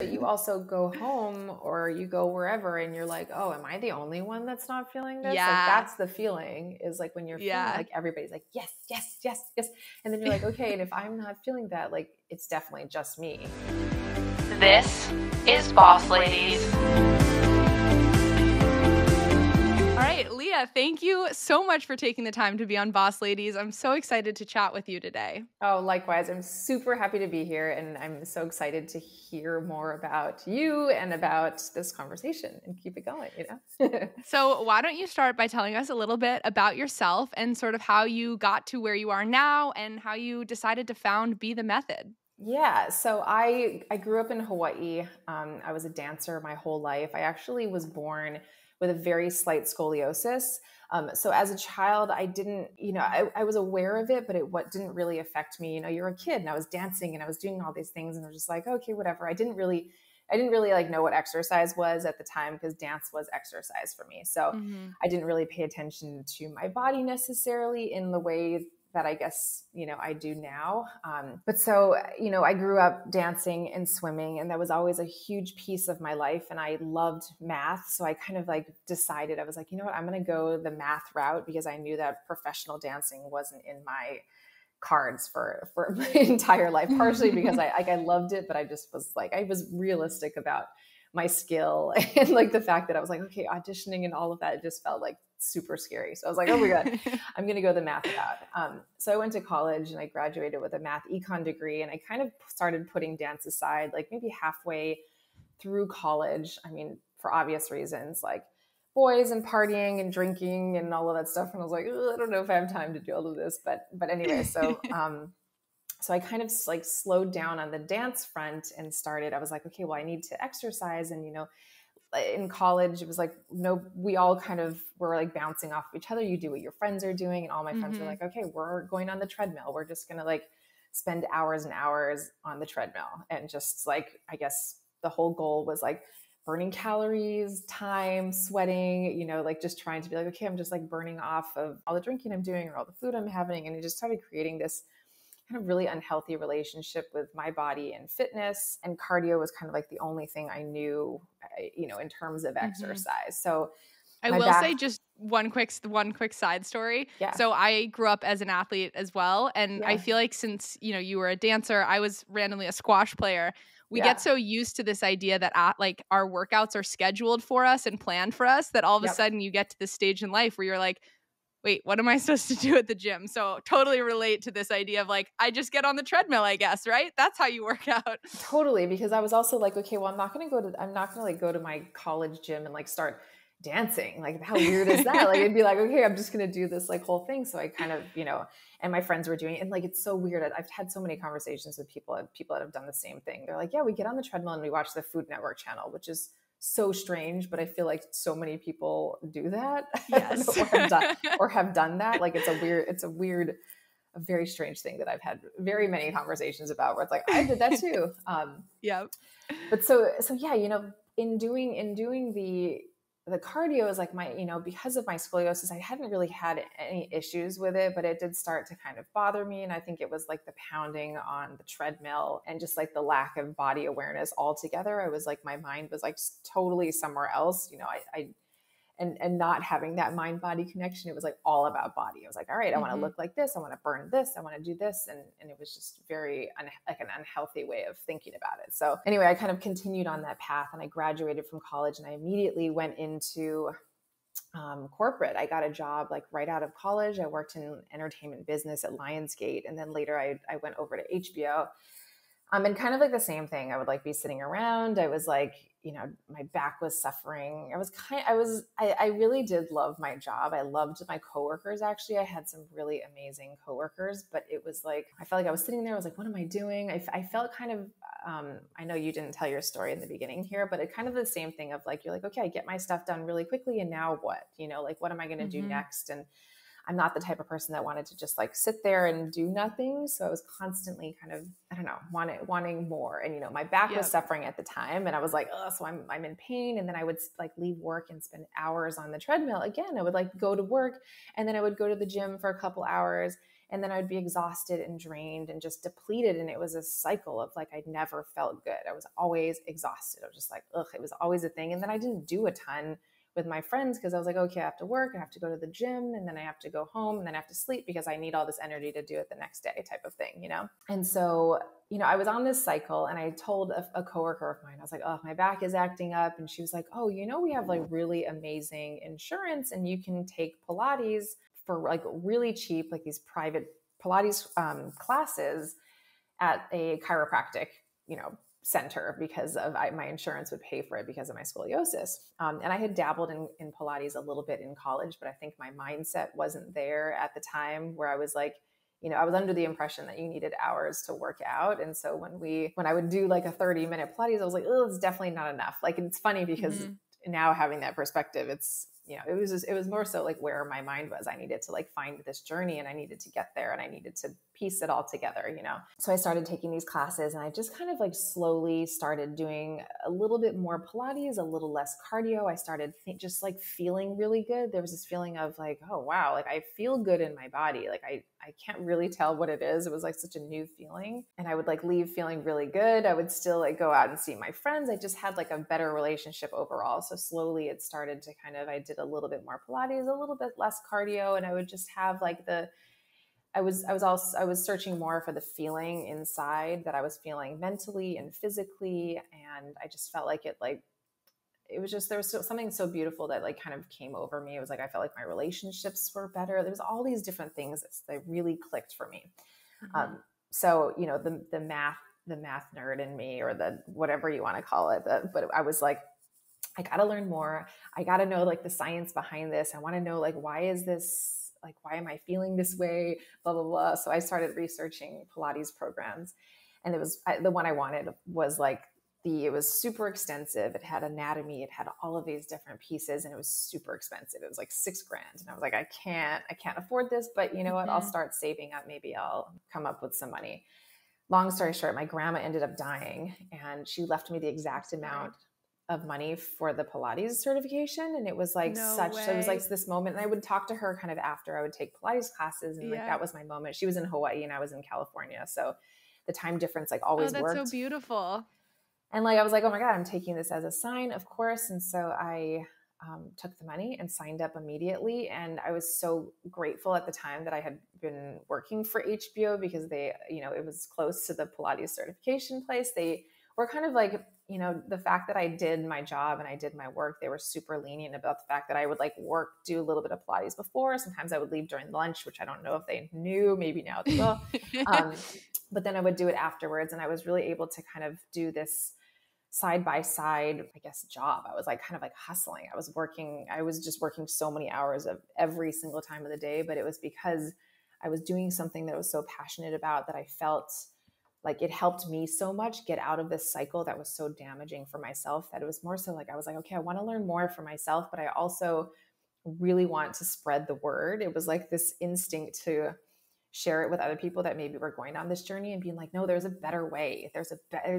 But you also go home or you go wherever and you're like, oh, am I the only one that's not feeling this? Like Yeah. that's the feeling, is like when you're feeling like everybody's like, yes, yes, yes, yes. And then you're like, okay, and if I'm not feeling that, like it's definitely just me. This is Boss Ladies. All right, Lia, thank you so much for taking the time to be on Boss Ladies. I'm so excited to chat with you today. Oh, likewise. I'm super happy to be here, and I'm so excited to hear more about you and about this conversation and keep it going, you know? So why don't you start by telling us a little bit about yourself and sort of how you got to where you are now and how you decided to found Be the Method? Yeah, so I grew up in Hawaii. I was a dancer my whole life. I actually was born with a very slight scoliosis. So as a child, I didn't, I was aware of it, but what didn't really affect me. You're a kid, and I was dancing and I was doing all these things, and I was just like, okay, whatever. I didn't really like know what exercise was at the time, because dance was exercise for me. So I didn't really pay attention to my body necessarily in the way that I guess, I do now. But so, I grew up dancing and swimming, and that was always a huge piece of my life. And I loved math. So I kind of like decided, I was like, you know what, I'm going to go the math route, because I knew that professional dancing wasn't in my cards for my entire life, partially because I loved it, but I just was like, I was realistic about my skill and like the fact that I was like, okay, auditioning and all of that, it just felt like super scary. So I was like, oh my God, I'm going to go the math route. So I went to college and I graduated with a math econ degree, and I kind of started putting dance aside, like maybe halfway through college. I mean, for obvious reasons, like boys and partying and drinking and all of that stuff. And I was like, I don't know if I have time to do all of this, but anyway, so, so I kind of like slowed down on the dance front and I was like, okay, well, I need to exercise. And, in college, it was like, no, we all kind of were like bouncing off of each other. You do what your friends are doing. And all my friends were like, okay, we're going on the treadmill. We're just going to like spend hours and hours on the treadmill. And just like, I guess the whole goal was like burning calories, time, sweating, like just trying to be like, okay, I'm just like burning off of all the drinking I'm doing or all the food I'm having. And it just started creating this kind of really unhealthy relationship with my body and fitness. And cardio was kind of like the only thing I knew, in terms of exercise. So I will say just one quick side story. Yeah. So I grew up as an athlete as well. And I feel like since, you were a dancer, I was randomly a squash player. We get so used to this idea that like our workouts are scheduled for us and planned for us that all of a sudden you get to this stage in life where you're like, wait, what am I supposed to do at the gym? So totally relate to this idea of like, I just get on the treadmill, I guess, right? That's how you work out. Totally. Because I was also like, okay, well, I'm not going to like go to my college gym and like start dancing. Like, how weird is that? Like, it'd be like, okay, I'm just going to do this like whole thing. So I kind of, and my friends were doing it. And like, it's so weird. I've had so many conversations with people that have done the same thing. They're like, yeah, we get on the treadmill and we watch the Food Network channel, which is so strange, but I feel like so many people do that. Yes. or have done that. Like, it's a very strange thing that I've had very many conversations about, where it's like, I did that too. Yep. But so yeah, in doing the cardio is like my, because of my scoliosis, I hadn't really had any issues with it, but it did start to kind of bother me. And I think it was like the pounding on the treadmill and just like the lack of body awareness altogether. I was like, my mind was like totally somewhere else. And not having that mind body connection, it was like all about body. I was like, all right, I want to look like this. I want to burn this. I want to do this. And it was just very like an unhealthy way of thinking about it. So anyway, I kind of continued on that path, and I graduated from college, and I immediately went into corporate. I got a job like right out of college. I worked in entertainment business at Lionsgate. And then later I went over to HBO. And kind of like the same thing. I would like be sitting around. I was like, my back was suffering. I really did love my job. I loved my coworkers. Actually, I had some really amazing coworkers, but it was like, I felt like I was sitting there. I was like, what am I doing? I felt kind of, I know you didn't tell your story in the beginning here, but it kind of the same thing of like, you're like, okay, I get my stuff done really quickly. And now what, like, what am I going to do next? And I'm not the type of person that wanted to just like sit there and do nothing. So I was constantly kind of, I don't know, wanting more. And, my back was suffering at the time, and I was like, oh, so I'm in pain. And then I would like leave work and spend hours on the treadmill. Again, I would like go to work, and then I would go to the gym for a couple hours. And then I'd be exhausted and drained and just depleted. And it was a cycle of like, I never felt good. I was always exhausted. I was just like, ugh, it was always a thing. And then I didn't do a ton with my friends because I was like, okay, I have to work, I have to go to the gym, and then I have to go home, and then I have to sleep because I need all this energy to do it the next day type of thing, you know? And so, you know, I was on this cycle, and I told a coworker of mine, I was like, oh, my back is acting up. And she was like, oh, you know, we have like really amazing insurance and you can take Pilates for like really cheap, like these private Pilates classes at a chiropractic, you know, center because of my insurance would pay for it because of my scoliosis. And I had dabbled in Pilates a little bit in college, but I think my mindset wasn't there at the time where I was like, you know, I was under the impression that you needed hours to work out. And so when I would do like a 30-minute Pilates, I was like, oh, it's definitely not enough. Like, it's funny because now having that perspective, it's, you know, it was more so like where my mind was. I needed to like find this journey and I needed to get there and I needed to piece it all together, you know? So I started taking these classes and I just kind of like slowly started doing a little bit more Pilates, a little less cardio. I started just like feeling really good. There was this feeling of like, oh, wow, like I feel good in my body. Like I can't really tell what it is. It was like such a new feeling. And I would like leave feeling really good. I would still like go out and see my friends. I just had like a better relationship overall. So slowly it started to kind of, I did a little bit more Pilates, a little bit less cardio. And I would just have like I was searching more for the feeling inside that I was feeling mentally and physically. And I just felt like it was just, there was something so beautiful that like kind of came over me. It was like, I felt like my relationships were better. There was all these different things that really clicked for me. So, you know, the math nerd in me, or the, whatever you want to call it, but I was like, I got to learn more. I got to know like the science behind this. I want to know like, why is this, like, why am I feeling this way? Blah, blah, blah. So I started researching Pilates programs, and it was the one I wanted was like it was super extensive. It had anatomy. It had all of these different pieces, and it was super expensive. It was like $6,000. And I was like, I can't afford this, but you know what? I'll start saving up. Maybe I'll come up with some money. Long story short, my grandma ended up dying, and she left me the exact amount of money for the Pilates certification. And it was like so it was like this moment. And I would talk to her kind of after I would take Pilates classes. And like, that was my moment. She was in Hawaii and I was in California. So the time difference like always worked. That's so beautiful. And like, I was like, oh my God, I'm taking this as a sign, of course. And so I took the money and signed up immediately. And I was so grateful at the time that I had been working for HBO, because they, you know, it was close to the Pilates certification place. They were kind of like, you know, the fact that I did my job and I did my work, they were super lenient about the fact that I would like do a little bit of Pilates before. Sometimes I would leave during lunch, which I don't know if they knew, maybe now they will. But then I would do it afterwards. And I was really able to kind of do this side by side, I guess, job. I was like kind of like hustling. I was just working so many hours of every single time of the day, but it was because I was doing something that I was so passionate about that I felt like it helped me so much get out of this cycle that was so damaging for myself, that it was more so like, I was like, okay, I want to learn more for myself, but I also really want to spread the word. It was like this instinct to share it with other people that maybe were going on this journey and being like, no, there's a better way. There's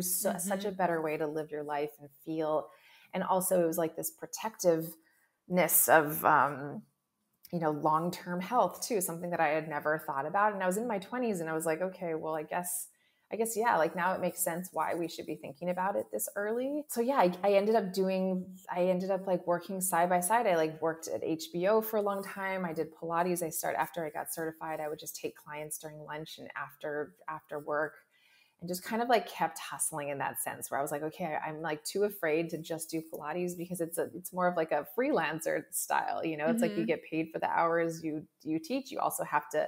such a better way to live your life and feel. And also it was like this protectiveness of, you know, long-term health too, something that I had never thought about. And I was in my 20s and I was like, okay, well, I guess, yeah, like now it makes sense why we should be thinking about it this early. So yeah, I ended up like working side by side. I like worked at HBO for a long time. I did Pilates. After I got certified, I would just take clients during lunch and after work, and just kind of like kept hustling in that sense, where I was like, okay, I'm like too afraid to just do Pilates because it's more of like a freelancer style, you know, it's like you get paid for the hours you teach. You also have to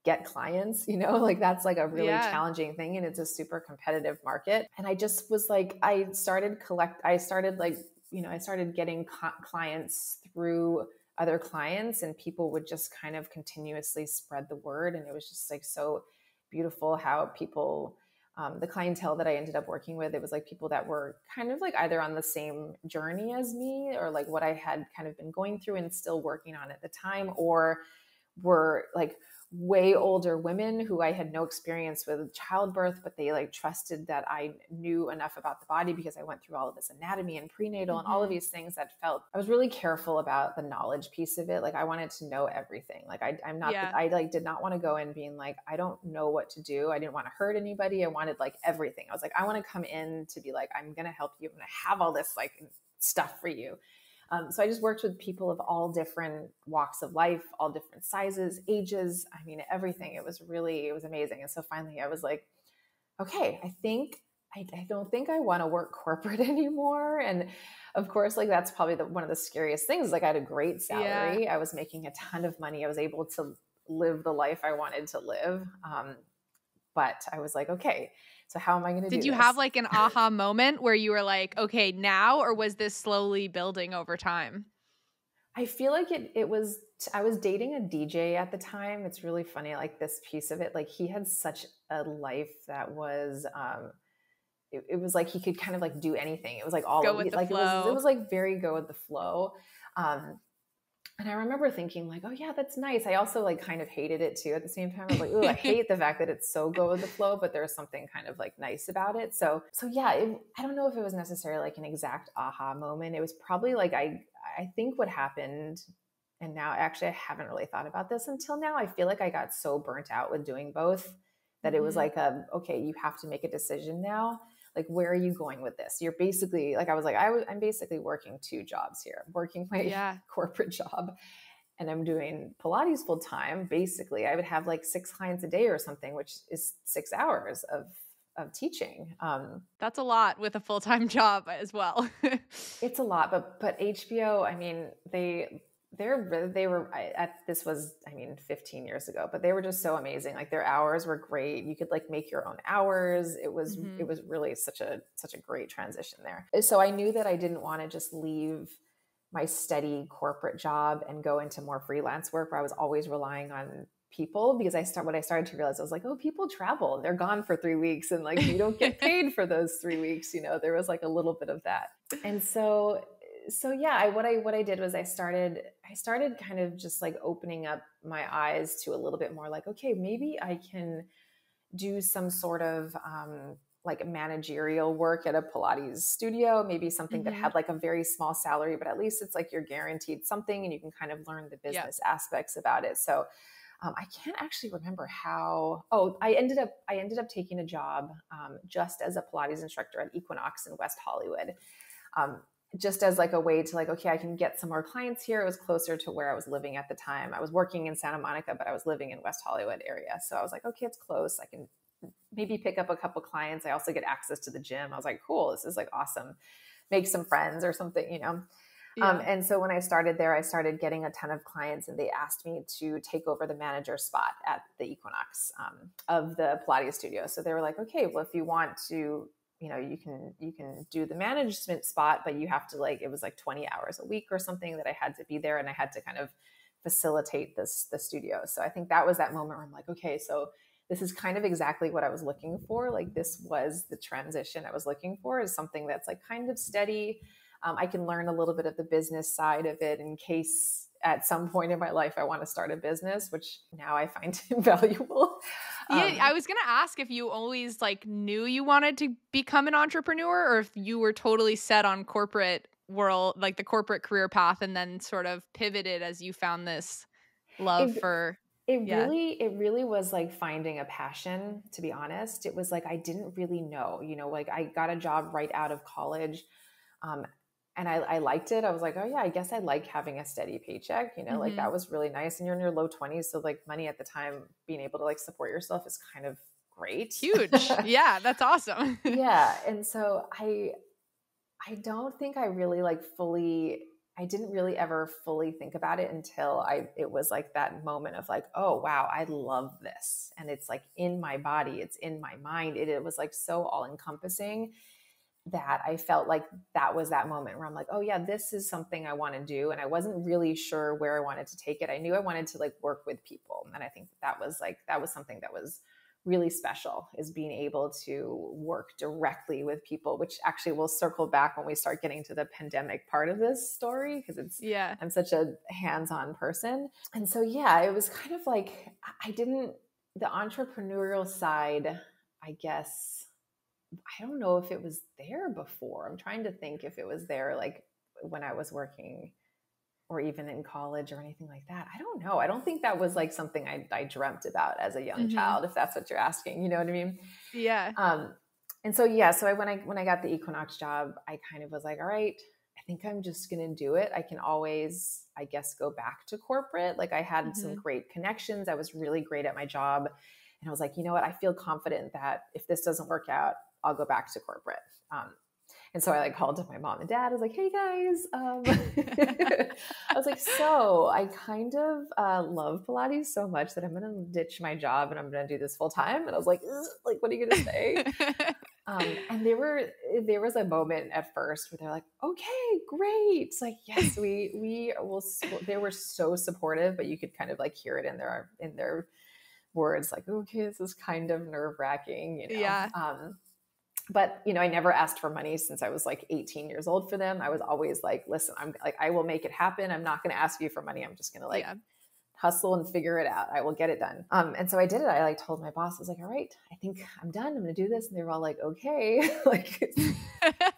get clients, you know, like that's like a really challenging thing. And it's a super competitive market. And I just was like, I started getting clients through other clients, and people would just kind of continuously spread the word. And it was just like so beautiful how people, the clientele that I ended up working with, it was like people that were kind of like either on the same journey as me, or like what I had kind of been going through and still working on at the time, or were like way older women who I had no experience with childbirth, but they like trusted that I knew enough about the body because I went through all of this anatomy and prenatal and all of these things that felt, I was really careful about the knowledge piece of it. Like I wanted to know everything. Like I'm not, I like did not want to go in being like, I don't know what to do. I didn't want to hurt anybody. I wanted like everything. I was like, I want to come in to be like, I'm going to help you. I'm going to have all this like stuff for you. So I just worked with people of all different walks of life, all different sizes, ages. I mean, everything. It was amazing. And so finally I was like, okay, I don't think I want to work corporate anymore. And of course, like that's probably one of the scariest things. Like I had a great salary. I was making a ton of money. I was able to live the life I wanted to live. But I was like, okay, so how am I going to do this? Did you have like an aha moment where you were like, okay, now, or was this slowly building over time? I feel like it was, I was dating a DJ at the time. It's really funny, like this piece of it, like he had such a life that was, it was like he could kind of like do anything. It was like all go with the like flow. It was like very go with the flow. And I remember thinking like, oh yeah, that's nice. I also like kind of hated it too at the same time. I was like, oh, I hate the fact that it's so go with the flow, but there's something kind of like nice about it. So yeah, I don't know if it was necessarily like an exact aha moment. It was probably like, I think what happened, and now actually I haven't really thought about this until now. I feel like I got so burnt out with doing both that it was like, okay, you have to make a decision now. Like, where are you going with this? You're basically like, I was like, I'm basically working 2 jobs here. I'm working my corporate job and I'm doing Pilates full time. Basically, I would have like 6 clients a day or something, which is 6 hours of teaching. That's a lot with a full-time job as well. It's a lot, but HBO, I mean, they were this was, I mean, 15 years ago, but they were just so amazing. Like their hours were great. You could like make your own hours. It was really such a great transition there. So I knew that I didn't want to just leave my steady corporate job and go into more freelance work where I was always relying on people, because what I started to realize, I was like, oh, people travel, they're gone for 3 weeks and like you don't get paid for those 3 weeks. There was like a little bit of that. And so yeah, what I did was I started kind of just like opening up my eyes to a little bit more like, okay, maybe I can do some sort of like managerial work at a Pilates studio, maybe something that had like a very small salary, but at least it's like you're guaranteed something and you can kind of learn the business aspects about it. So I can't actually remember how. Oh, I ended up taking a job just as a Pilates instructor at Equinox in West Hollywood. Just as like a way to like, okay, I can get some more clients here. It was closer to where I was living at the time. I was working in Santa Monica, but I was living in West Hollywood area. So I was like, okay, it's close. I can maybe pick up a couple clients. I also get access to the gym. I was like, cool, this is like awesome. Make some friends or something, And so when I started there, I started getting a ton of clients and they asked me to take over the manager spot at the Equinox of the Pilates studio. So they were like, okay, well, if you want to, you can do the management spot, but you have to like, it was like 20 hours a week or something that I had to be there, and I had to kind of facilitate the studio. So I think that was that moment where I'm like, okay, so this is kind of exactly what I was looking for. Like this was the transition I was looking for, is something that's like kind of steady. I can learn a little bit of the business side of it in case at some point in my life I want to start a business, which now I find invaluable. I was going to ask if you always like knew you wanted to become an entrepreneur, or if you were totally set on corporate world, like the corporate career path, and then sort of pivoted as you found this love for it really was like finding a passion, to be honest. It was like I didn't really know, like I got a job right out of college. And I liked it. I was like, oh yeah, I guess I like having a steady paycheck, like that was really nice. And you're in your low 20s. So like money at the time, being able to like support yourself is kind of great. Huge. Yeah, that's awesome. Yeah. And so I don't think I really I didn't really ever fully think about it until it was like that moment of like, oh wow, I love this. And it's like in my body, it's in my mind. It was like so all encompassing that I felt like that was that moment where I'm like, oh yeah, this is something I want to do. And I wasn't really sure where I wanted to take it. I knew I wanted to like work with people. And I think that was something that was really special, is being able to work directly with people, which actually will circle back when we start getting to the pandemic part of this story, because I'm such a hands-on person. And so, yeah, it was kind of like, the entrepreneurial side, I guess, I don't know if it was there before. I'm trying to think if it was there like when I was working or even in college or anything like that. I don't know. I don't think that was like something I dreamt about as a young child, if that's what you're asking. You know what I mean? Yeah. And so, yeah, so when I got the Equinox job, I kind of was like, all right, I think I'm just going to do it. I can always, I guess, go back to corporate. Like I had some great connections. I was really great at my job. And I was like, you know what? I feel confident that if this doesn't work out, I'll go back to corporate. And so I like called up my mom and dad. I was like, hey guys, I was like, so I kind of love Pilates so much that I'm going to ditch my job and I'm going to do this full time. And I was like, what are you going to say? And there was a moment at first where they're like, okay, great. It's like, yes, we will. They were so supportive, but you could kind of like hear it in their words, like, okay, this is kind of nerve wracking, you know? Yeah. But, you know, I never asked for money since I was like 18 years old for them. I was always like, listen, I'm like, I will make it happen. I'm not going to ask you for money. I'm just going to like hustle and figure it out. I will get it done. And so I did it. I like told my boss, I was like, all right, I think I'm done. I'm going to do this. And they were all like, okay. Like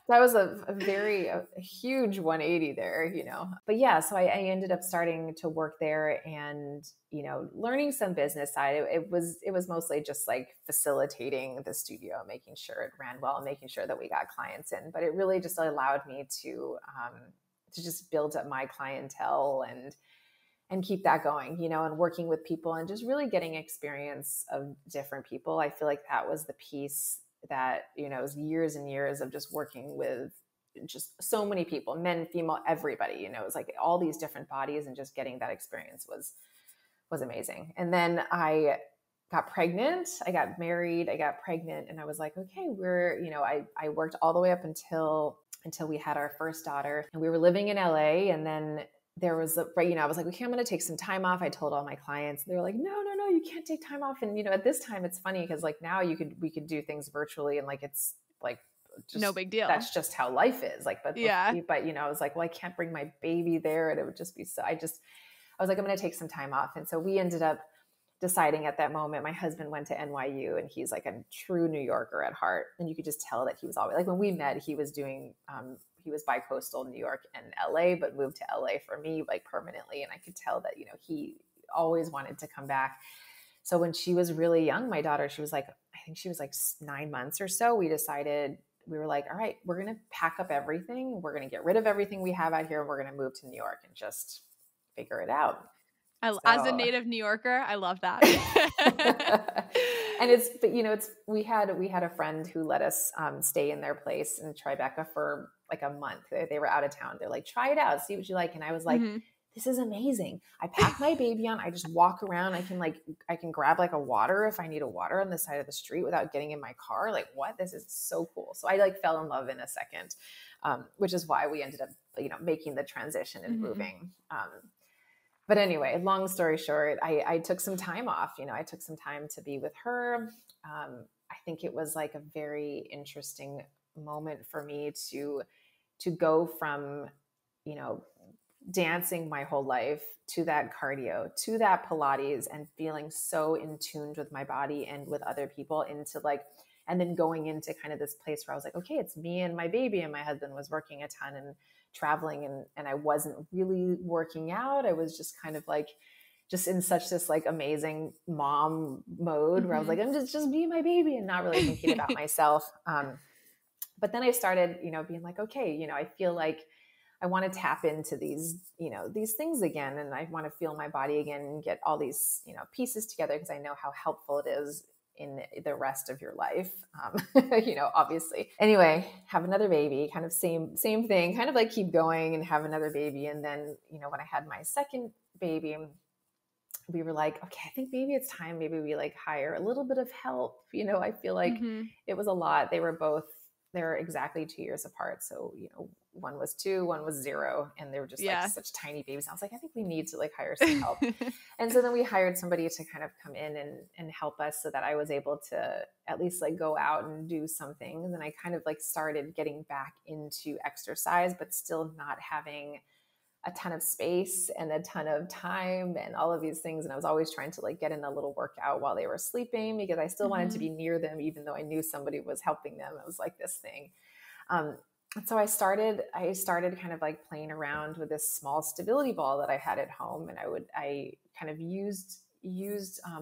that was a huge 180 there, you know? But yeah, so I ended up starting to work there and, you know, learning some business side. It was mostly just like facilitating the studio, making sure it ran well and making sure that we got clients in. But it really just allowed me to just build up my clientele and keep that going, you know, and working with people and just really getting experience of different people. I feel like that was the piece that, you know, it was years and years of just working with just so many people, men, female, everybody, you know, it was like all these different bodies, and just getting that experience was amazing. And then I got pregnant, I got married, I got pregnant, and I was like, okay, I worked all the way up until we had our first daughter, and we were living in LA. And then there was I was like, okay, I'm going to take some time off. I told all my clients, they were like, no, you can't take time off. And, you know, at this time it's funny because like now we could do things virtually and like, it's like, just, no big deal. That's just how life is. Like, but you know, I was like, well, I can't bring my baby there. And it would just be I was like, I'm going to take some time off. And so we ended up deciding at that moment. My husband went to NYU, and he's like a true New Yorker at heart. And you could just tell that he was always like, when we met, he was doing, he was bi-coastal New York and LA, but moved to LA for me like permanently. And I could tell that, you know, he always wanted to come back. So when she was really young, my daughter, she was like, I think she was like 9 months or so, we were like, all right, we're going to pack up everything. We're going to get rid of everything we have out here. And we're going to move to New York and just figure it out. As a native New Yorker, I love that. And we had a friend who let us stay in their place in Tribeca for like a month. They were out of town. They're like, try it out, see what you like. And I was like, this is amazing. I pack my baby on. I just walk around. I can grab like a water if I need a water on the side of the street without getting in my car. Like, what? This is so cool. So I like fell in love in a second, which is why we ended up, you know, making the transition and moving. But anyway, long story short, I took some time off. You know, I took some time to be with her. I think it was like a very interesting moment for me to go from, you know, dancing my whole life to that cardio, to that Pilates, and feeling so in tune with my body and with other people, into like, and then going into kind of this place where I was like, okay, it's me and my baby, and my husband was working a ton and traveling, and I wasn't really working out. I was just kind of like, just in such this like amazing mom mode where I was like, I'm just be my baby and not really thinking about myself. But then I started, you know, being like, okay, you know, I feel like I want to tap into these, you know, these things again. And I want to feel my body again and get all these, you know, pieces together, because I know how helpful it is in the rest of your life. You know, obviously. Anyway, have another baby, kind of same thing, kind of like keep going and have another baby. And then, you know, when I had my second baby, we were like, okay, I think maybe it's time. Maybe we like hire a little bit of help. You know, I feel like it was a lot. They were both they're exactly 2 years apart. So, one was 2, one was 0. And they were just like Yeah. such tiny babies. I was like, I think we need to like hire some help. And so then we hired somebody to kind of come in and help us so that I was able to at least like go out and do some things. And I kind of like started getting back into exercise, but still not having a ton of space and a ton of time and all of these things. And I was always trying to like get in a little workout while they were sleeping because I still wanted to be near them, even though I knew somebody was helping them. It was like this thing. And so I started kind of like playing around with this small stability ball that I had at home. And I kind of used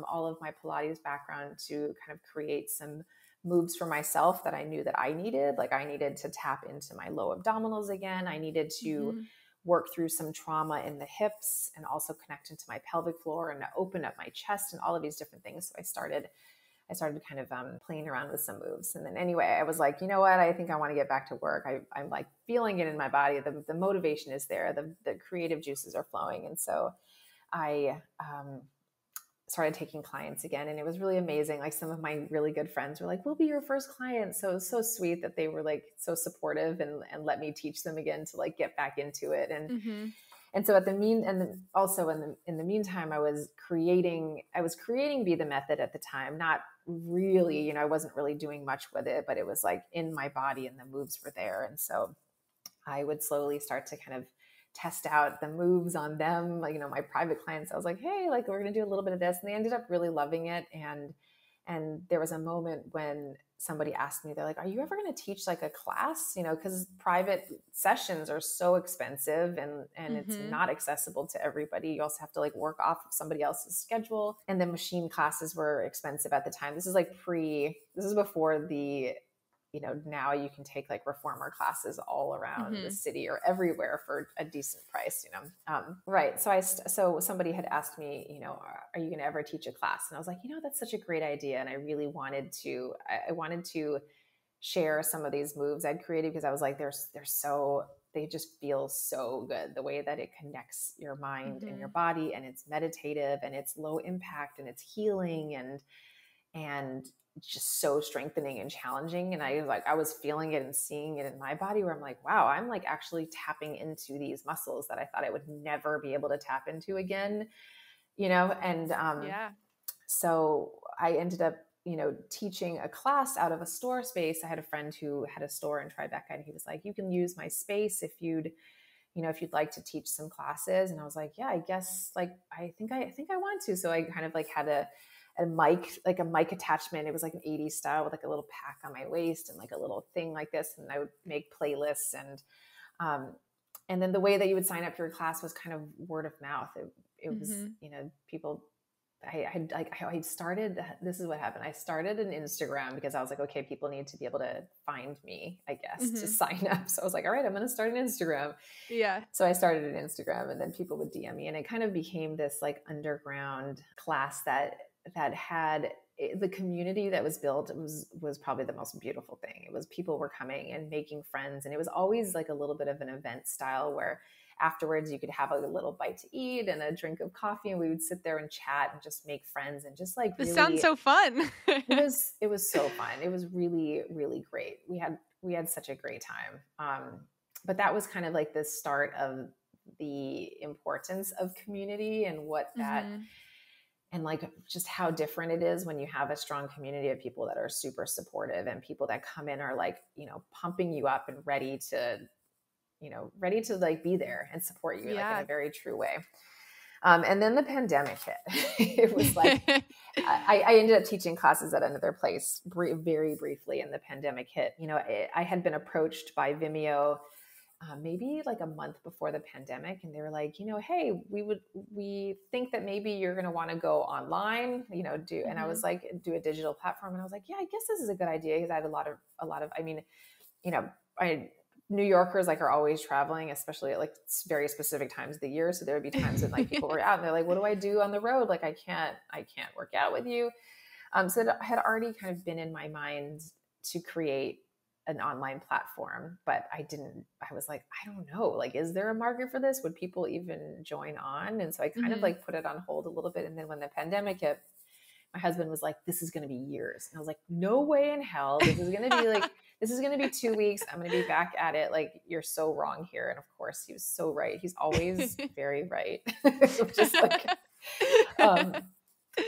all of my Pilates background to kind of create some moves for myself that I knew that I needed. Like I needed to tap into my low abdominals again. I needed to work through some trauma in the hips and also connect into my pelvic floor and open up my chest and all of these different things. So I started kind of playing around with some moves. And then anyway, I was like, you know what? I think I want to get back to work. I'm like feeling it in my body. The motivation is there. The creative juices are flowing. And so I started taking clients again, and it was really amazing. Like some of my really good friends were like, we'll be your first client. So it was so sweet that they were like so supportive and let me teach them again to like get back into it. And so also in the meantime, I was creating Be the Method at the time, not really, I wasn't really doing much with it, but it was like in my body and the moves were there. And so I would slowly start to kind of test out the moves on them. Like, my private clients, I was like, hey, like we're going to do a little bit of this. And they ended up really loving it. And there was a moment when somebody asked me, they're like, are you ever going to teach like a class? Because private sessions are so expensive and it's not accessible to everybody. You also have to like work off of somebody else's schedule. And the machine classes were expensive at the time. This is before the, now you can take like reformer classes all around the city or everywhere for a decent price, right. So somebody had asked me, are you going to ever teach a class? And I was like, that's such a great idea. And I really wanted to share some of these moves I'd created because I was like, they just feel so good. The way that it connects your mind and your body, and it's meditative and it's low impact and it's healing and just so strengthening and challenging. And I was feeling it and seeing it in my body where I'm like, wow, I'm like actually tapping into these muscles that I thought I would never be able to tap into again, and so I ended up, teaching a class out of a store space. I had a friend who had a store in Tribeca, and he was like, you can use my space if you'd like to teach some classes. And I was like, yeah, I guess like, I think I want to. So I kind of like had a mic attachment. It was like an 80s style with like a little pack on my waist and like a little thing like this. And I would make playlists and then the way that you would sign up for your class was kind of word of mouth. It was, people, I started, this is what happened. I started an Instagram because I was like, okay, people need to be able to find me, I guess, to sign up. So I was like, all right, I'm going to start an Instagram. Yeah. So I started an Instagram, and then people would DM me, and it kind of became this like underground class that had the community that was built was probably the most beautiful thing. It was people were coming and making friends, and it was always like a little bit of an event style where afterwards you could have a little bite to eat and a drink of coffee, and we would sit there and chat and just make friends and just like this sounds so fun. it was so fun. It was really, really great. We had such a great time. But that was kind of like the start of the importance of community and what that and like just how different it is when you have a strong community of people that are super supportive and people that come in are like, pumping you up and ready to like be there and support you like in a very true way. And then the pandemic hit. It was like, I ended up teaching classes at another place very briefly, and the pandemic hit. I had been approached by Vimeo maybe like a month before the pandemic. And they were like, hey, we think that maybe you're going to want to go online, and I was like, do a digital platform. And I was like, yeah, I guess this is a good idea. Cause I had a lot of, New Yorkers like are always traveling, especially at like very specific times of the year. So there would be times when like people were out and they're like, what do I do on the road? Like, I can't work out with you. So it had already kind of been in my mind to create an online platform, but I was like, I don't know, like, is there a market for this? Would people even join on? And so I kind of like put it on hold a little bit. And then when the pandemic hit, my husband was like, this is going to be years. And I was like, no way in hell. This is going to be like, this is going to be 2 weeks. I'm going to be back at it. Like, you're so wrong here. And of course he was so right. He's always very right. Just like,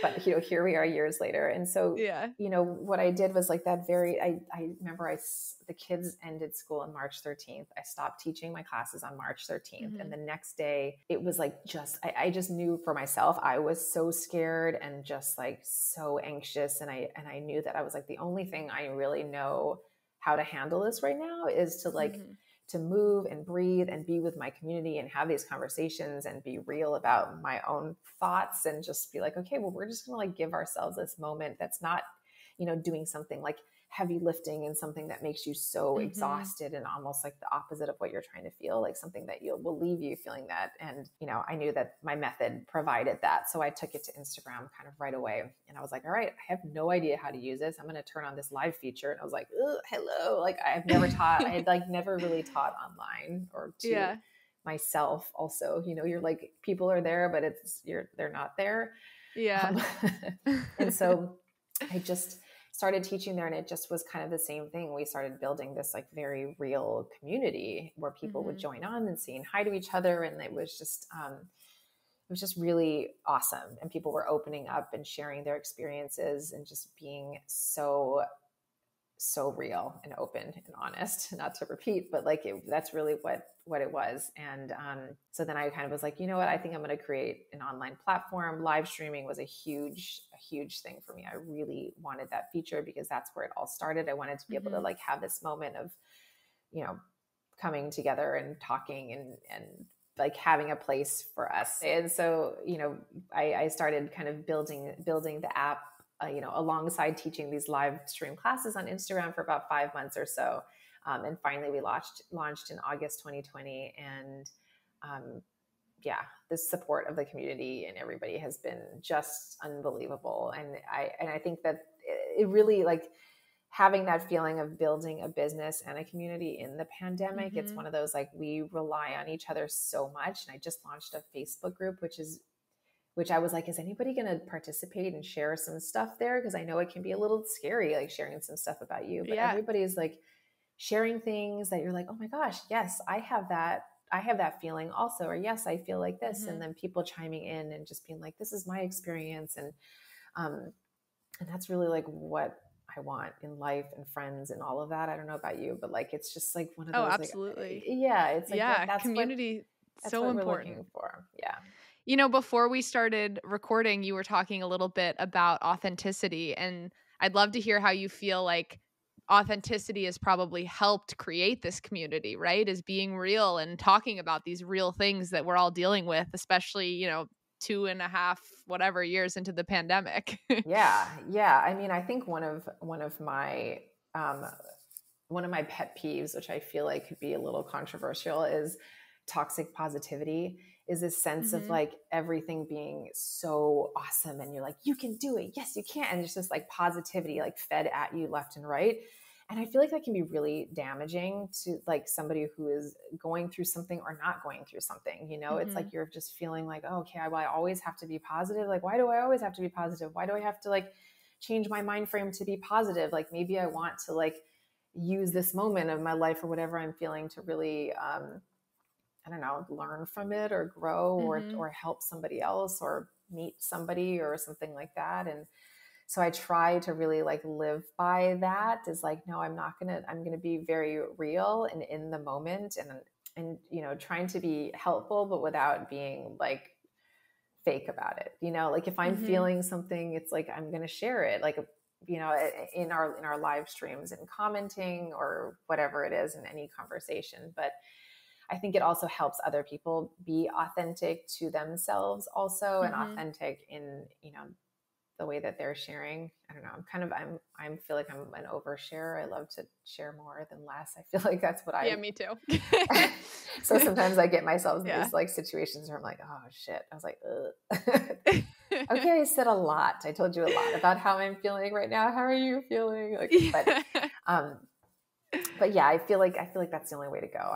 but here we are years later. And so, what I did was like that I remember the kids ended school on March 13th. I stopped teaching my classes on March 13th. And the next day it was like, I just knew for myself, I was so scared and just like so anxious. And I knew that I was like, the only thing I really know how to handle this right now is to like, to move and breathe and be with my community and have these conversations and be real about my own thoughts and just be like, okay, well, we're just going to like give ourselves this moment that's not, doing something like heavy lifting and something that makes you so exhausted and almost like the opposite of what you're trying to feel, like something that will leave you feeling that. And, I knew that my method provided that. So I took it to Instagram kind of right away. And I was like, all right, I have no idea how to use this. I'm going to turn on this live feature. And I was like, hello. Like I've never taught, I had like never really taught online or to myself also, you're like, people are there, but they're not there. Yeah. And so I just started teaching there, and it just was kind of the same thing. We started building this like very real community where people would join on and saying hi to each other. And it was just really awesome. And people were opening up and sharing their experiences and just being so real and open and honest, not to repeat, but like that's really what it was. And so then I kind of was like, you know what, I think I'm going to create an online platform. Live streaming was a huge thing for me. I really wanted that feature because that's where it all started. I wanted to be able to like have this moment of, coming together and talking and like having a place for us. And so, I started kind of building the app, alongside teaching these live stream classes on Instagram for about 5 months or so. And finally we launched in August 2020. And the support of the community and everybody has been just unbelievable. And I think that it really like having that feeling of building a business and a community in the pandemic. It's one of those, like, we rely on each other so much. And I just launched a Facebook group, which I was like, is anybody going to participate and share some stuff there? Because I know it can be a little scary, like sharing some stuff about you, but everybody's like sharing things that you're like, oh my gosh, yes, I have that feeling also, or yes, I feel like this. And then people chiming in and just being like, this is my experience. And that's really like what I want in life and friends and all of that. I don't know about you, but like, it's just like one of those, absolutely. It's like, that's community. That's so what important. we're looking for. Yeah. Before we started recording, you were talking a little bit about authenticity, and I'd love to hear how you feel like authenticity has probably helped create this community, right? Is being real and talking about these real things that we're all dealing with, especially, 2.5 whatever years into the pandemic. Yeah. I mean, I think one of my pet peeves, which I feel like could be a little controversial, is toxic positivity. Is this sense of like everything being so awesome and you're like, you can do it. Yes, you can. And it's just like positivity, like fed at you left and right. And I feel like that can be really damaging to like somebody who is going through something or not going through something. It's like you're just feeling like, oh, okay, well, I always have to be positive. Like, why do I always have to be positive? Why do I have to like change my mind frame to be positive? Like, maybe I want to like use this moment of my life or whatever I'm feeling to really, I don't know, learn from it or grow or help somebody else or meet somebody or something like that. And so I try to really like live by that, is like, no, I'm going to be very real and in the moment and, trying to be helpful, but without being like fake about it. Like if I'm feeling something, it's like, I'm going to share it. Like, in our live streams and commenting or whatever it is in any conversation. But I think it also helps other people be authentic to themselves also, and authentic in, the way that they're sharing. I don't know. I feel like I'm an oversharer. I love to share more than less. I feel like that's what me too. So sometimes I get myself in these like situations where I'm like, oh shit. I was like, ugh. Okay, I said a lot. I told you a lot about how I'm feeling right now. How are you feeling? Like, but yeah, I feel like that's the only way to go.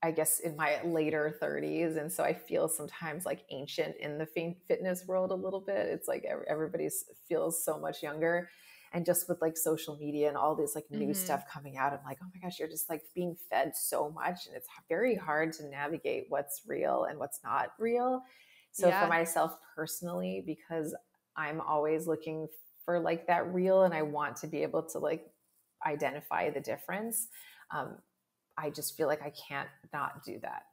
I guess, in my later 30s. And so I feel sometimes like ancient in the fitness world a little bit. It's like everybody feels so much younger. And just with like social media and all this like new Mm-hmm. stuff coming out, I'm like, oh my gosh, you're just like being fed so much. And it's very hard to navigate what's real and what's not real. So for Yeah. myself personally, because I'm always looking for like that real, and I want to be able to like identify the difference. Um, I just feel like I can't not do that.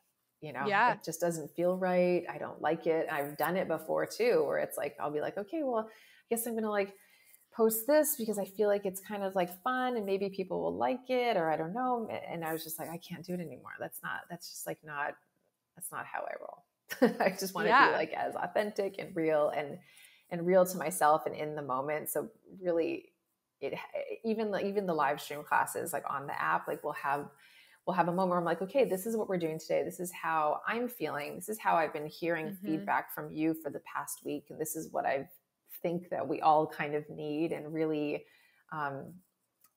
You know, Yeah. it just doesn't feel right. I don't like it. I've done it before too, where it's like, I'll be like, okay, well, I guess I'm going to like post this because I feel like it's kind of like fun and maybe people will like it, or I don't know. And I was just like, I can't do it anymore. That's just like that's not how I roll. I just want to be Yeah. like as authentic and real and real to myself and in the moment. So really it, even the live stream classes like on the app, like we'll have a moment where I'm like, okay, this is what we're doing today. This is how I'm feeling. This is how I've been hearing Mm-hmm. feedback from you for the past week. And this is what I think that we all kind of need, and really um,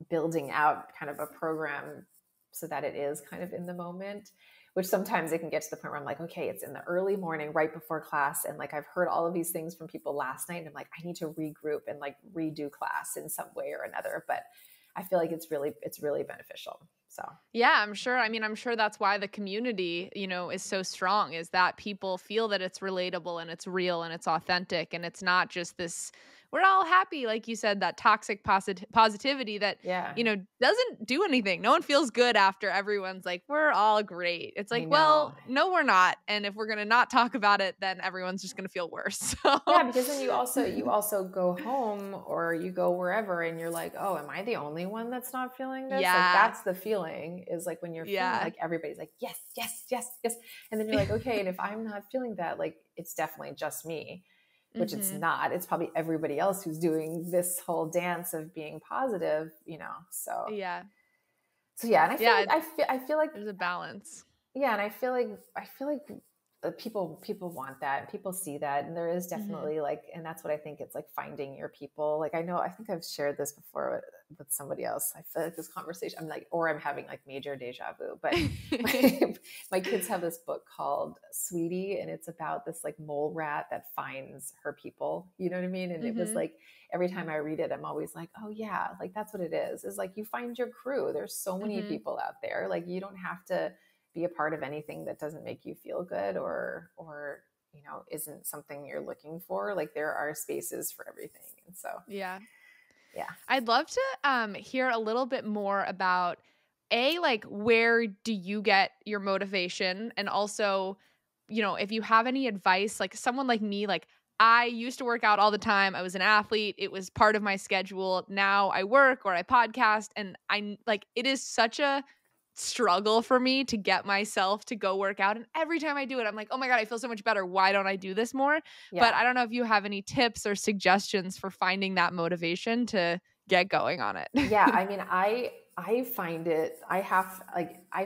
building out kind of a program so that it is kind of in the moment, which sometimes it can get to the point where I'm like, okay, it's in the early morning right before class. And like, I've heard all of these things from people last night. And I'm like, I need to regroup and like redo class in some way or another. But I feel like it's really beneficial. So Yeah, I'm sure. I mean, I'm sure that's why the community, is so strong, is that people feel that it's relatable and it's real and it's authentic, and it's not just this, we're all happy, like you said, that toxic positivity that, yeah, doesn't do anything. No one feels good after everyone's like, we're all great. It's I like, know. well, no, we're not. And if we're going to not talk about it, then everyone's just going to feel worse. So, Yeah, because then you also go home or you go wherever and you're like, "Oh, am I the only one that's not feeling this?" Like yeah. that's the feeling, is like when you're feeling Yeah. like everybody's like, "Yes, yes, yes, yes." And then you're like, "Okay, and if I'm not feeling that, like it's definitely just me." Which it's Mhm. not. It's probably everybody else who's doing this whole dance of being positive, you know. Yeah. So yeah, and I feel Yeah, like I feel like there's a balance. yeah, and I feel like people want that, people see that, and there is Mhm. definitely like, and that's what I think, it's like finding your people. Like I think I've shared this before with somebody else. I feel like this conversation, I'm like, or I'm having like major deja vu, but my kids have this book called Sweetie, and it's about this like mole rat that finds her people, you know what I mean? And it was Mhm. like, every time I read it, I'm always like, oh yeah, like that's what it is like you find your crew. There's so many Mhm. people out there, like you don't have to be a part of anything that doesn't make you feel good, or isn't something you're looking for. Like there are spaces for everything. And so Yeah. yeah. I'd love to hear a little bit more about like where do you get your motivation, and also, if you have any advice, like someone like me, like I used to work out all the time. I was an athlete. It was part of my schedule. Now I work or I podcast, and I like it is such a struggle for me to get myself to go work out, and every time I do it I'm like, oh my god, I feel so much better. Why don't I do this more? But Yeah. I don't know if you have any tips or suggestions for finding that motivation to get going on it. Yeah, I mean, I find it, I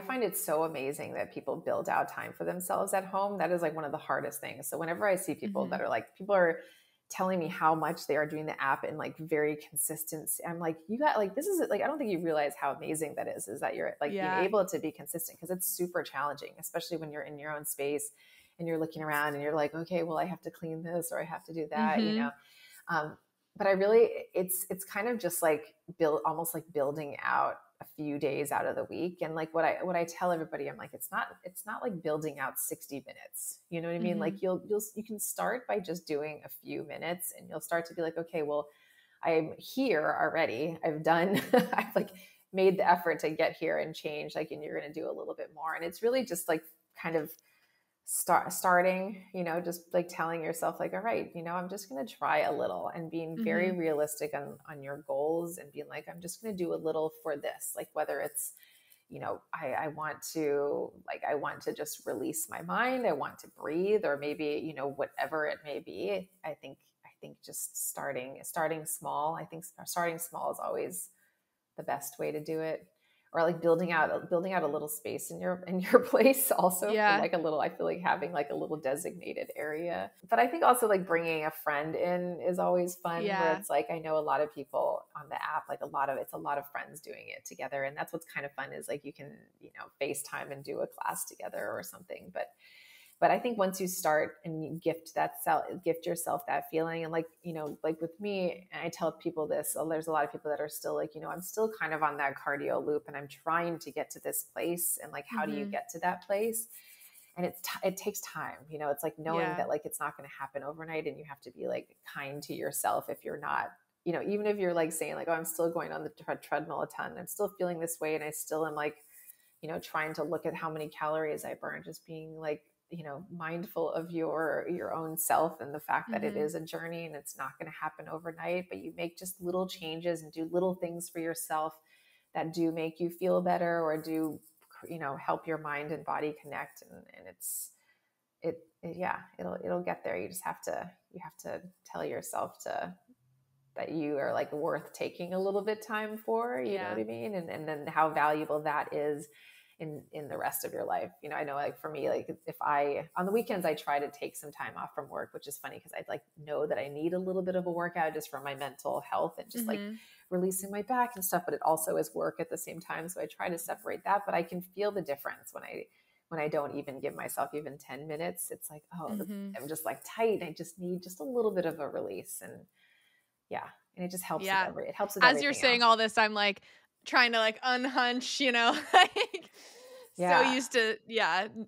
find it so amazing that people build out time for themselves at home. That is like one of the hardest things. So whenever I see people Mhm. that are like, people are telling me how much they are doing the app and like very consistent, I'm like, you got like, this is like, I don't think you realize how amazing that is that you're like being Yeah. able to be consistent, because it's super challenging, especially when you're in your own space and you're looking around and you're like, okay, well, I have to clean this or I have to do that. Mhm. um, but I really, it's kind of just like almost like building out a few days out of the week. And like what I tell everybody, I'm like, it's not like building out 60 minutes. You know what I mean? Mhm. Like you can start by just doing a few minutes, and you'll start to be like, okay, well, I'm here already. I've done, I've like made the effort to get here and change, like, and you're going to do a little bit more. And it's really just like kind of starting, just like telling yourself like, all right, I'm just going to try a little, and being very Mhm. realistic on your goals, and being like, I'm just going to do a little for this, like whether it's, I want to just release my mind, I want to breathe, or maybe, whatever it may be. I think just starting small. I think starting small is always the best way to do it. or like building out a little space in your place also for like a little, I feel like having like a little designated area. But I think also like bringing a friend in is always fun, where it's like, I know a lot of people on the app, like it's a lot of friends doing it together. And that's what's kind of fun, is like you can, FaceTime and do a class together or something. But I think once you start and you gift yourself that feeling, and like, like with me, and I tell people this, there's a lot of people that are still like, I'm still kind of on that cardio loop, and I'm trying to get to this place. And like, how do you get to that place? And it takes time, it's like knowing that like, it's not going to happen overnight, and you have to be like kind to yourself. If you're not, even if you're like saying like, oh, I'm still going on the treadmill a ton, I'm still feeling this way. And I still am like, trying to look at how many calories I burn, just being like, mindful of your own self, and the fact that it is a journey and it's not going to happen overnight, but you make just little changes and do little things for yourself that do make you feel better, or do, help your mind and body connect. And it'll get there. You have to tell yourself that you are like worth taking a little bit time for, you know what I mean? And then how valuable that is in the rest of your life. I know like for me, like if on the weekends, I try to take some time off from work, which is funny because I like know that I need a little bit of a workout just for my mental health and just like releasing my back and stuff, but it also is work at the same time. So I try to separate that, but I can feel the difference when I don't even give myself even 10 minutes. It's like, oh, I'm just like tight. I just need just a little bit of a release. And and it just helps it helps with as you're everything saying else. all this, I'm like trying to like unhunch, like so used to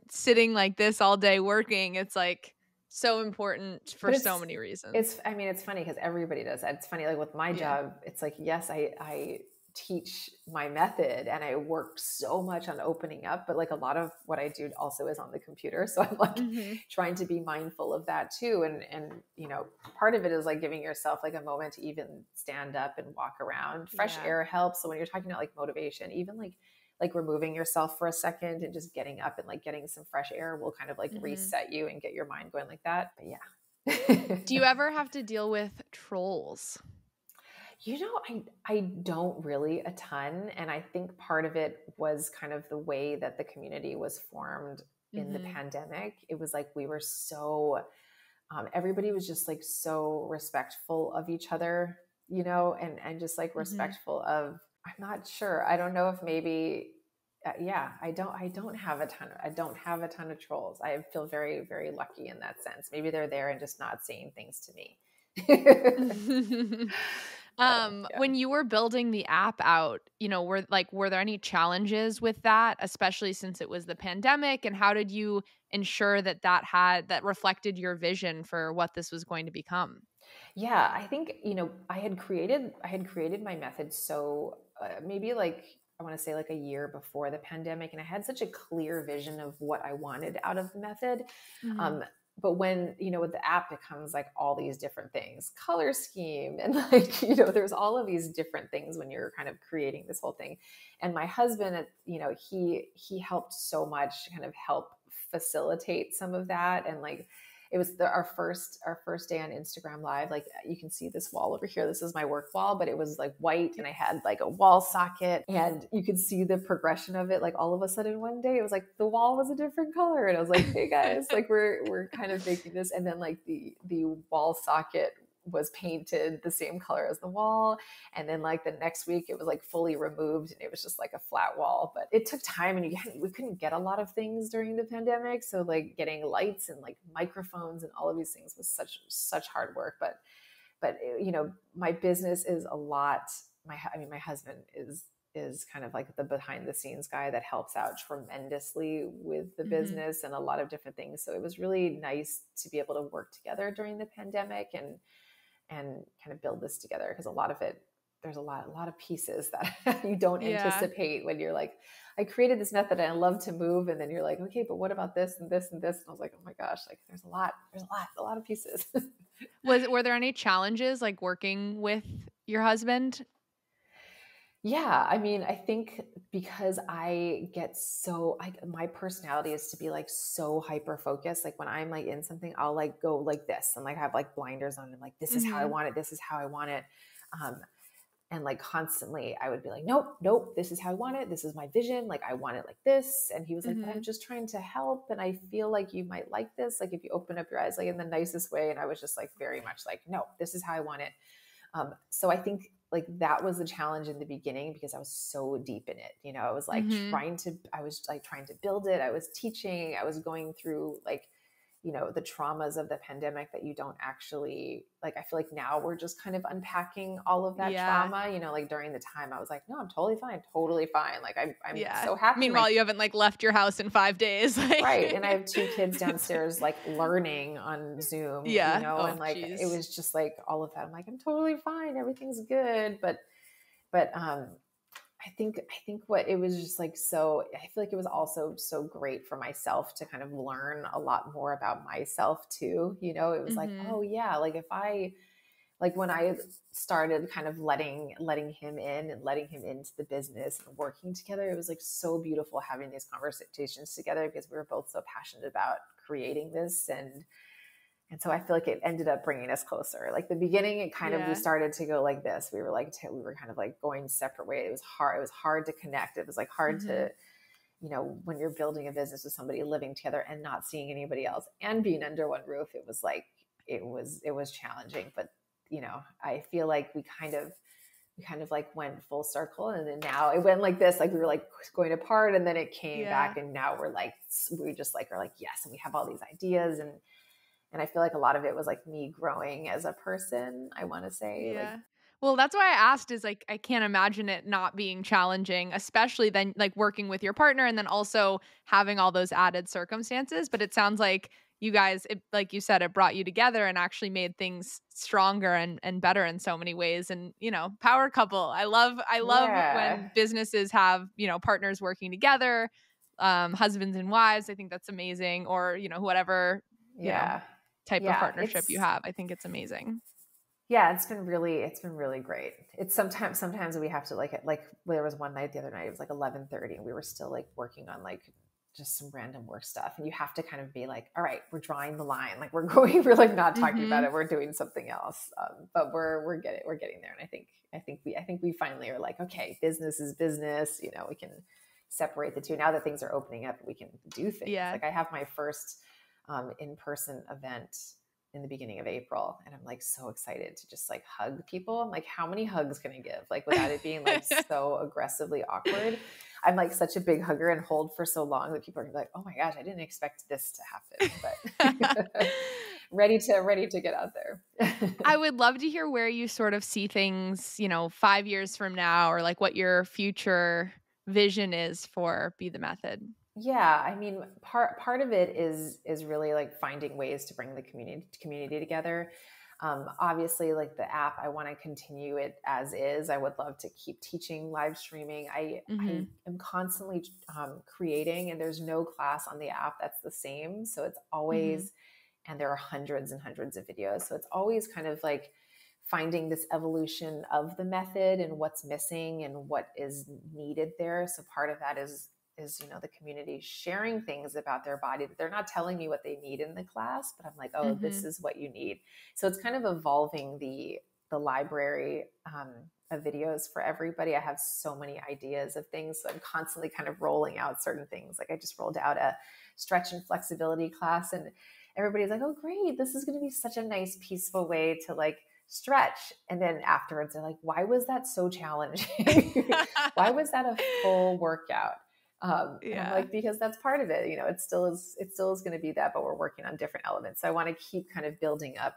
sitting like this all day working. It's like so important for so many reasons. It's funny because everybody does that. It's funny, like with my job, it's like, yes, I teach my method and I work so much on opening up, but like a lot of what I do also is on the computer. So I'm like trying to be mindful of that too. And part of it is like giving yourself like a moment to even stand up and walk around. Fresh air helps. So when you're talking about like motivation, even like removing yourself for a second and just getting up and like getting some fresh air will kind of like reset you and get your mind going like that. But Do you ever have to deal with trolls? I don't really a ton. And I think part of it was kind of the way that the community was formed in the pandemic. It was like, we were so, everybody was just like so respectful of each other, and just like respectful of, I'm not sure. I don't know if maybe, I don't have a ton of trolls. I feel very, very lucky in that sense. Maybe they're there and just not saying things to me. When you were building the app out, were there any challenges with that, especially since it was the pandemic, and how did you ensure that reflected your vision for what this was going to become? Yeah, I think, I had created my method. So maybe like, I want to say like a year before the pandemic, and I had such a clear vision of what I wanted out of the method. But when, with the app, it comes like all these different things, color scheme, and like, there's all of these different things when you're kind of creating this whole thing. And my husband, he helped so much kind of help facilitate some of that. And like, it was our first day on Instagram Live. Like, you can see this wall over here. This is my work wall, but it was like white, and I had like a wall socket, and you could see the progression of it. Like all of a sudden one day it was like the wall was a different color, and I was like, hey guys, like we're kind of making this. And then like the wall socket was painted the same color as the wall. And then like the next week it was like fully removed, and it was just like a flat wall. But it took time, and we couldn't get a lot of things during the pandemic. So like getting lights and like microphones and all of these things was such hard work. But my business is a lot. My husband is kind of like the behind the scenes guy that helps out tremendously with the business and a lot of different things. So it was really nice to be able to work together during the pandemic and kind of build this together, because a lot of it, there's a lot of pieces that you don't anticipate when you're like, I created this method and I love to move. And then you're like, okay, but what about this and this and this? And I was like, oh my gosh, like there's a lot of pieces. Were there any challenges like working with your husband? Yeah. I mean, I think because I get my personality is to be like so hyper focused. Like when I'm like in something, I'll like go like this and like have like blinders on and like, this is how I want it. This is how I want it. And like constantly I would be like, nope, this is how I want it. This is my vision. Like I want it like this. And he was like, but I'm just trying to help. And I feel like you might like this. Like if you open up your eyes, like in the nicest way. And I was just like, very much like, no, this is how I want it. So I think like that was the challenge in the beginning because I was so deep in it. You know, I was like trying to build it. I was teaching, I was going through like, you know, the traumas of the pandemic that you don't actually like. I feel like now we're just kind of unpacking all of that trauma, you know, like during the time I was like, no, I'm totally fine. Like I'm so happy. Meanwhile, you haven't like left your house in 5 days. Like. Right. And I have 2 kids downstairs, like learning on Zoom, you know, and like, it was just like all of that. I'm like, I'm totally fine. Everything's good. But I think what it was just like, so I feel like it was also so great for myself to kind of learn a lot more about myself too. You know, it was like, oh yeah, like if I, like when I started kind of letting him in and letting him into the business and working together, it was like so beautiful having these conversations together because we were both so passionate about creating this. And so I feel like it ended up bringing us closer. Like the beginning, it kind of, we started to go like this. We were like, we were kind of like going separate ways. It was hard. It was hard to connect. It was like hard to, you know, when you're building a business with somebody, living together and not seeing anybody else and being under one roof, it was like, it was challenging. But, you know, I feel like we kind of like went full circle, and then now it went like this, like we were like going apart and then it came back, and now we're like, we just like are like, yes. And we have all these ideas, and I feel like a lot of it was like me growing as a person, I want to say. Yeah. Like, Well, that's why I asked is like, I can't imagine it not being challenging, especially then like working with your partner and then also having all those added circumstances. But it sounds like you guys, like you said, it brought you together and actually made things stronger and better in so many ways. And, you know, power couple. I love yeah, when businesses have, you know, partners working together, husbands and wives. I think that's amazing. Or, you know, whatever, you know, yeah, type of yeah. partnership you have. I think it's amazing. Yeah, it's been really great. It's sometimes we have to like there was one night the other night, it was like 11:30 and we were still like working on like just some random work stuff. And you have to kind of be like, all right, we're drawing the line. Like we're like not talking about it. We're doing something else. But we're getting there. And I think we finally are like, okay, business is business. You know, we can separate the two now that things are opening up. We can do things. Yeah. Like I have my first in-person event in the beginning of April. And I'm like so excited to just like hug people. I'm like, how many hugs can I give? Like without it being like so aggressively awkward. I'm like such a big hugger and hold for so long that people are gonna be like, oh my gosh, I didn't expect this to happen. But ready to get out there. I would love to hear where you sort of see things, you know, 5 years from now, or like what your future vision is for Be the Method. Yeah, I mean, part of it is really like finding ways to bring the community together. Obviously, like the app, I want to continue it as is. I would love to keep teaching, live streaming. I am constantly creating, and there's no class on the app that's the same. So it's always, and there are hundreds and hundreds of videos. So it's always kind of like finding this evolution of the method and what's missing and what is needed there. So part of that is, you know, the community sharing things about their body that they're not telling me what they need in the class, but I'm like, oh, this is what you need. So it's kind of evolving the library of videos for everybody. I have so many ideas of things. So I'm constantly kind of rolling out certain things. Like I just rolled out a stretch and flexibility class, and everybody's like, oh, great. This is going to be such a nice, peaceful way to like stretch. And then afterwards they're like, why was that so challenging? Why was that a full workout? And I'm like, because that's part of it. You know, it still is going to be that, but we're working on different elements. So I want to keep kind of building up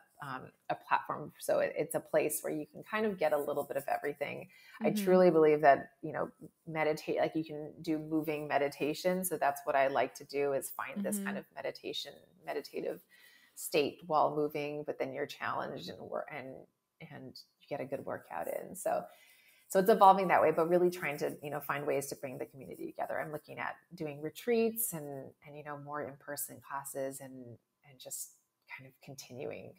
a platform. So it's a place where you can kind of get a little bit of everything. I truly believe that, you know, meditate, like you can do moving meditation. So that's what I like to do, is find this kind of meditative state while moving, but then you're challenged and you get a good workout in. So it's evolving that way, but really trying to, you know, find ways to bring the community together. I'm looking at doing retreats and, you know, more in-person classes and just kind of continuing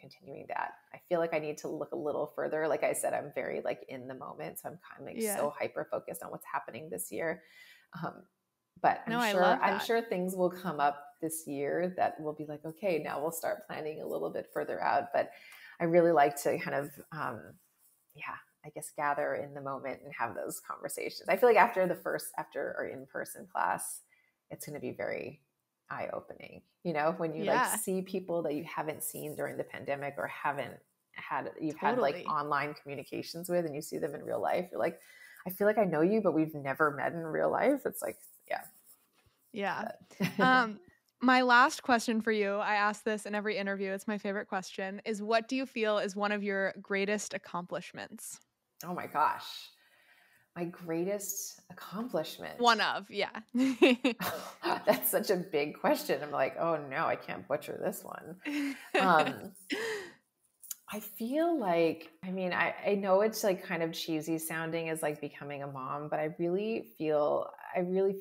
that. I feel like I need to look a little further. Like I said, I'm very like in the moment. So I'm kind of like so hyper focused on what's happening this year. But I'm sure things will come up this year that will be like, okay, now we'll start planning a little bit further out. But I really like to kind of, I guess, gather in the moment and have those conversations. I feel like after our in-person class, it's going to be very eye-opening, when you like see people that you haven't seen during the pandemic or you've had like online communications with, and you see them in real life. You're like, I feel like I know you, but we've never met in real life. It's like, yeah. My last question for you, I ask this in every interview, it's my favorite question, is what do you feel is one of your greatest accomplishments? Oh my gosh. My greatest accomplishment. One of, yeah. That's such a big question. I'm like, oh no, I can't butcher this one. I feel like, I know it's like kind of cheesy sounding as like becoming a mom, but I really feel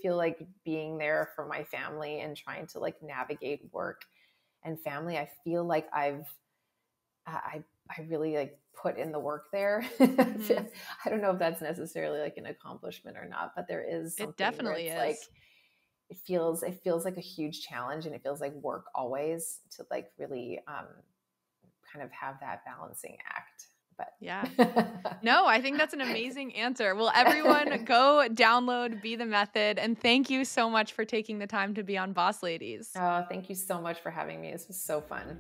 like being there for my family and trying to like navigate work and family. I feel like I really like put in the work there. Mm-hmm. I don't know if that's necessarily like an accomplishment or not, but there is something. It definitely is. Like, it feels like a huge challenge, and it feels like work always to like really kind of have that balancing act. But yeah, no, I think that's an amazing answer. Well, everyone go download Be the Method, and thank you so much for taking the time to be on Boss Ladies. Oh, thank you so much for having me. This was so fun.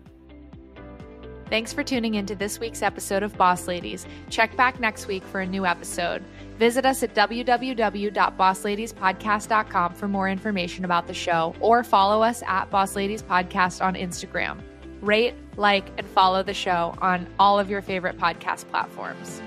Thanks for tuning into this week's episode of Boss Ladies. Check back next week for a new episode. Visit us at www.bossladies.podcast.com for more information about the show, or follow us at Boss Ladies Podcast on Instagram. Rate, like, and follow the show on all of your favorite podcast platforms.